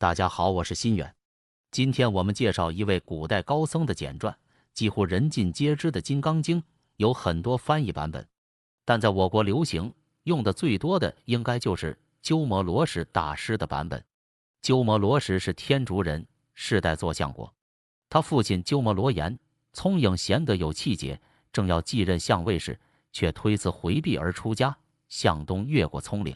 大家好，我是心远。今天我们介绍一位古代高僧的简传，几乎人尽皆知的《金刚经》有很多翻译版本，但在我国流行用的最多的应该就是鸠摩罗什大师的版本。鸠摩罗什是天竺人，世代做相国。他父亲鸠摩罗炎聪颖贤德有气节，正要继任相位时，却推辞回避而出家，向东越过葱岭。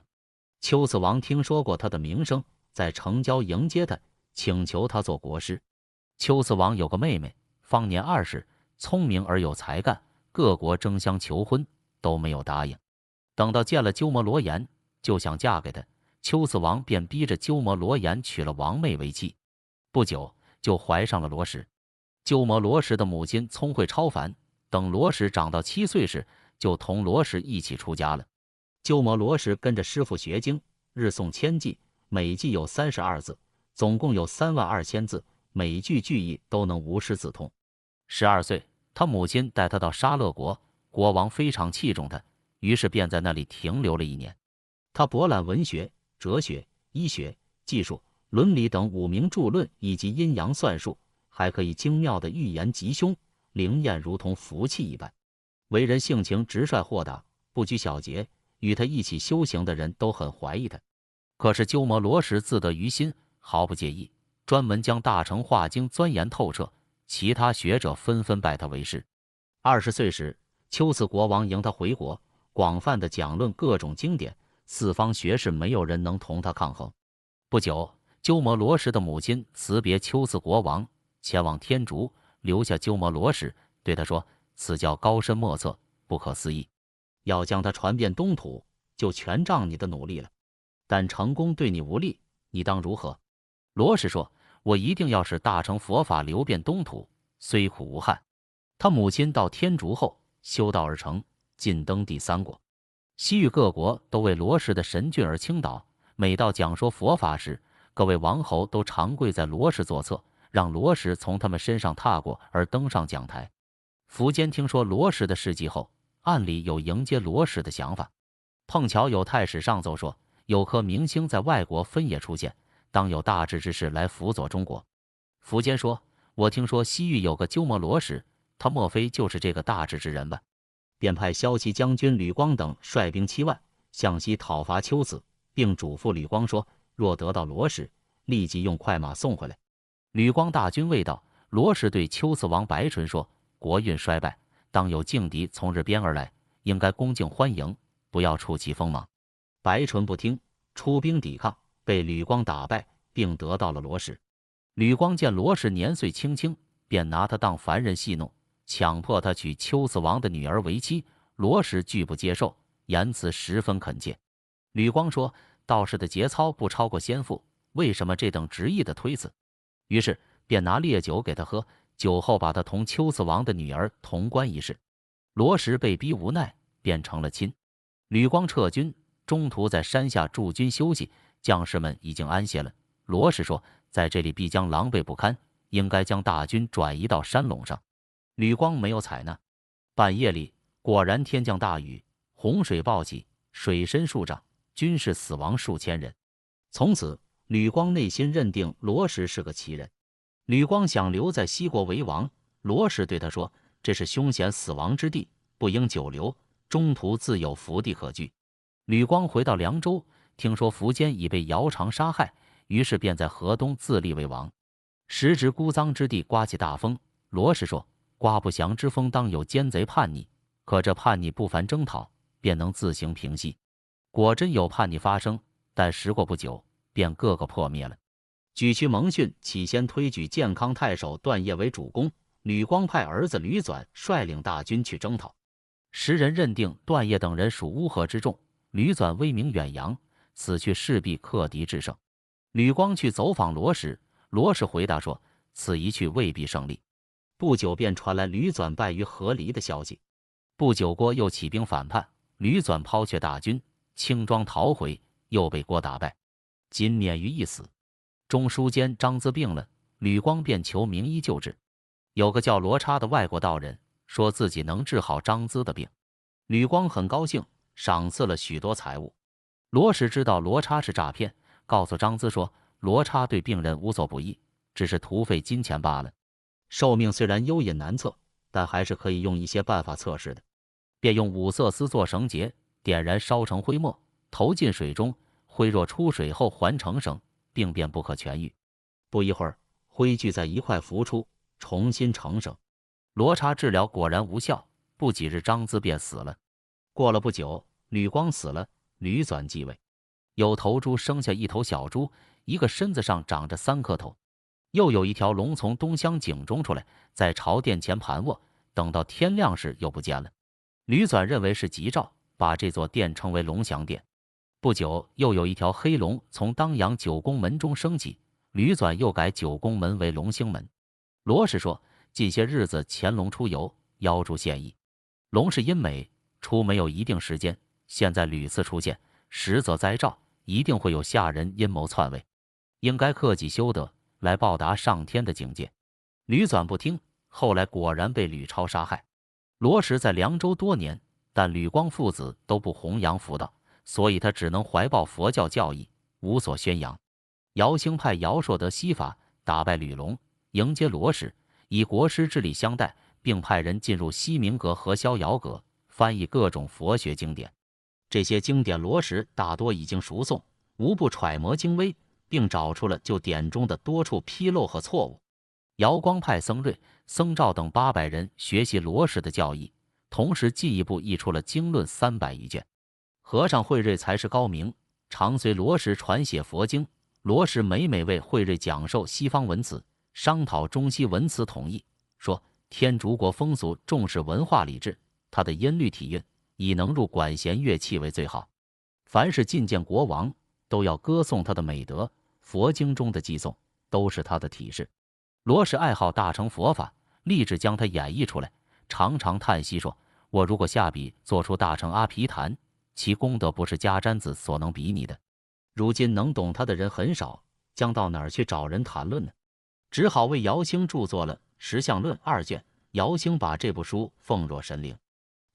龟兹王听说过他的名声，在城郊迎接他，请求他做国师。龟兹王有个妹妹，方年20，聪明而有才干，各国争相求婚，都没有答应。等到见了鸠摩罗炎，就想嫁给他，龟兹王便逼着鸠摩罗炎娶了王妹为妻。不久就怀上了罗什。鸠摩罗什的母亲聪慧超凡，等罗什长到7岁时，就同罗什一起出家了。鸠摩罗什跟着师父学经，日诵1000偈，每偈有32字，总共有32000字，每句句意都能无师自通。12岁，他母亲带他到沙勒国，国王非常器重他，于是便在那里停留了1年。他博览文学、哲学、医学、技术、伦理等5名著论，以及阴阳算术，还可以精妙的预言吉凶，灵验如同福气一般。为人性情直率豁达，不拘小节，与他一起修行的人都很怀疑他。可是鸠摩罗什自得于心，毫不介意，专门将大乘化经钻研透彻，其他学者纷纷拜他为师。20岁时，龟兹国王迎他回国，广泛的讲论各种经典，四方学士没有人能同他抗衡。不久，鸠摩罗什的母亲辞别龟兹国王，前往天竺，留下鸠摩罗什，对他说：“此教高深莫测，不可思议，要将它传遍东土，就全仗你的努力了。但成功对你无利，你当如何？”罗什说：“我一定要使大乘佛法流遍东土，虽苦无憾。”他母亲到天竺后，修道而成，进登第3国。西域各国都为罗什的神俊而倾倒，每到讲说佛法时，各位王侯都长跪在罗什左侧，让罗什从他们身上踏过而登上讲台。苻坚听说罗什的事迹后，暗里有迎接罗什的想法。碰巧有太史上奏说，有颗明星在外国分野出现，当有大志之士来辅佐中国。苻坚说：“我听说西域有个鸠摩罗什，他莫非就是这个大志之人吧？”便派骁骑将军吕光等率兵7万，向西讨伐龟兹，并嘱咐吕光说：“若得到罗什，立即用快马送回来。”吕光大军未到，罗什对龟兹王白纯说：“国运衰败，当有劲敌从日边而来，应该恭敬欢迎，不要触其锋芒。”白纯不听，出兵抵抗，被吕光打败，并得到了罗什。吕光见罗什年岁轻轻，便拿他当凡人戏弄，强迫他娶龟兹王的女儿为妻。罗什拒不接受，言辞十分恳切。吕光说：“道士的节操不超过先父，为什么这等执意的推辞？”于是便拿烈酒给他喝，酒后把他同龟兹王的女儿同关一室。罗什被逼无奈，便成了亲。吕光撤军，中途在山下驻军休息，将士们已经安歇了。罗什说：“在这里必将狼狈不堪，应该将大军转移到山垄上。”吕光没有采纳。半夜里，果然天降大雨，洪水暴起，水深数丈，军士死亡数千人。从此，吕光内心认定罗什是个奇人。吕光想留在西国为王，罗什对他说：“这是凶险死亡之地，不应久留，中途自有福地可居。”吕光回到凉州，听说苻坚已被姚苌杀害，于是便在河东自立为王。时值孤臧之地刮起大风，罗什说：“刮不祥之风，当有奸贼叛逆，可这叛逆不凡征讨，便能自行平息。”果真有叛逆发生，但时过不久，便个个破灭了。沮渠蒙逊起先推举建康太守段业为主公，吕光派儿子吕纂率领大军去征讨。时人认定段业等人属乌合之众，吕纂威名远扬，此去势必克敌制胜。吕光去走访罗什，罗什回答说：“此一去未必胜利。”不久便传来吕纂败于河狸的消息。不久郭又起兵反叛，吕纂抛却大军，轻装逃回，又被郭打败，仅免于一死。中书监张咨病了，吕光便求名医救治。有个叫罗刹的外国道人说自己能治好张咨的病，吕光很高兴，赏赐了许多财物。罗什知道罗刹是诈骗，告诉张咨说：“罗刹对病人无所不益，只是徒费金钱罢了。寿命虽然幽隐难测，但还是可以用一些办法测试的。便用五色丝做绳结，点燃烧成灰末，投进水中，灰若出水后还成绳，病便不可痊愈。不一会儿，灰聚在一块浮出，重新成绳。罗刹治疗果然无效，不几日张咨便死了。过了不久，吕光死了，吕纂继位。有头猪生下一头小猪，一个身子上长着3颗头。又有一条龙从东厢井中出来，在朝殿前盘卧，等到天亮时又不见了。吕纂认为是吉兆，把这座殿称为龙祥殿。不久，又有一条黑龙从当阳九宫门中升起，吕纂又改九宫门为龙兴门。罗氏说，近些日子乾隆出游，妖诸现异。龙是阴美，出没有一定时间，现在屡次出现，实则灾兆，一定会有下人阴谋篡位，应该克己修德，来报答上天的警戒。吕纂不听，后来果然被吕超杀害。罗什在凉州多年，但吕光父子都不弘扬佛道，所以他只能怀抱佛教教义，无所宣扬。姚兴派姚硕得西法，打败吕龙，迎接罗什，以国师之礼相待，并派人进入西明阁和逍遥阁，翻译各种佛学经典。这些经典罗什大多已经熟诵，无不揣摩精微，并找出了旧典中的多处纰漏和错误。姚光派僧瑞、僧肇等800人学习罗什的教义，同时进一步译出了经论300余卷。和尚慧瑞才识高明，常随罗什传写佛经。罗什每为慧瑞讲授西方文词，商讨中西文词统一，说天竺国风俗重视文化礼制，他的音律体韵以能入管弦乐器为最好。凡是觐见国王，都要歌颂他的美德，佛经中的寄颂都是他的体示。罗什爱好大乘佛法，立志将它演绎出来，常常叹息说：“我如果下笔做出大乘阿毗昙，其功德不是迦旃子所能比拟的。如今能懂他的人很少，将到哪儿去找人谈论呢？只好为姚兴著作了《实相论》2卷。姚兴把这部书奉若神灵。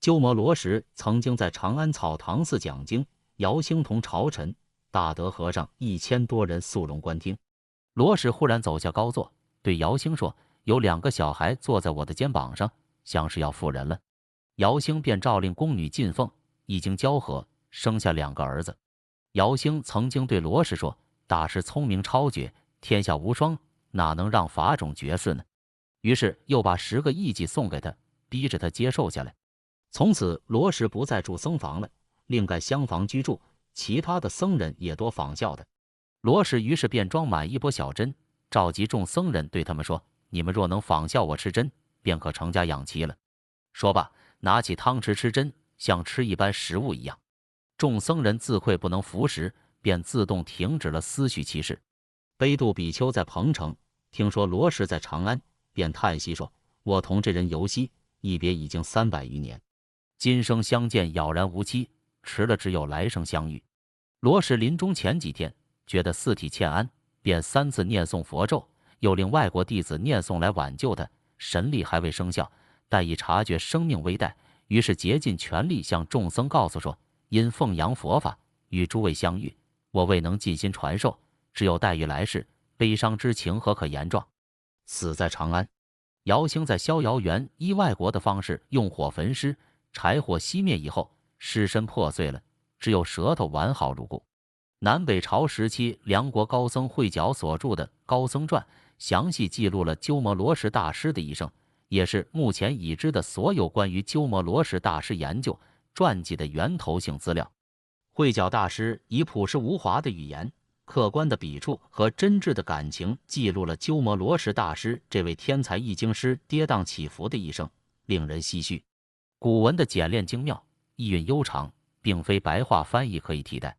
鸠摩罗什曾经在长安草堂寺讲经，姚兴同朝臣、大德和尚1000多人肃容观听。罗什忽然走下高座，对姚兴说：“有2个小孩坐在我的肩膀上，像是要妇人了。”姚兴便诏令宫女进奉，一经交合，生下2个儿子。姚兴曾经对罗什说：“大师聪明超绝，天下无双，哪能让法种绝世呢？”于是又把10个艺伎送给他，逼着他接受下来。从此，罗什不再住僧房了，另盖厢房居住，其他的僧人也多仿效他。罗什于是便装满1钵小针，召集众僧人对他们说：“你们若能仿效我吃针，便可成家养妻了。”说罢，拿起汤匙吃针，像吃一般食物一样。众僧人自愧不能服食，便自动停止了思绪其事。悲度比丘在彭城听说罗什在长安，便叹息说：“我同这人游西，一别已经300余年，今生相见杳然无期，迟了只有来生相遇。”罗什临终前几天，觉得四体欠安，便3次念诵佛咒，又令外国弟子念诵来挽救他。神力还未生效，但已察觉生命危殆，于是竭尽全力向众僧告诉说：“因奉扬佛法，与诸位相遇，我未能尽心传授，只有待于来世，悲伤之情何可言状？”死在长安。姚兴在逍遥园依外国的方式用火焚尸，柴火熄灭以后，尸身破碎了，只有舌头完好如故。南北朝时期梁国高僧慧皎所著的《高僧传》详细记录了鸠摩罗什大师的一生，也是目前已知的所有关于鸠摩罗什大师研究传记的源头性资料。慧皎大师以朴实无华的语言、客观的笔触和真挚的感情，记录了鸠摩罗什大师这位天才译经师跌宕起伏的一生，令人唏嘘。古文的简练精妙，意蕴悠长，并非白话翻译可以替代。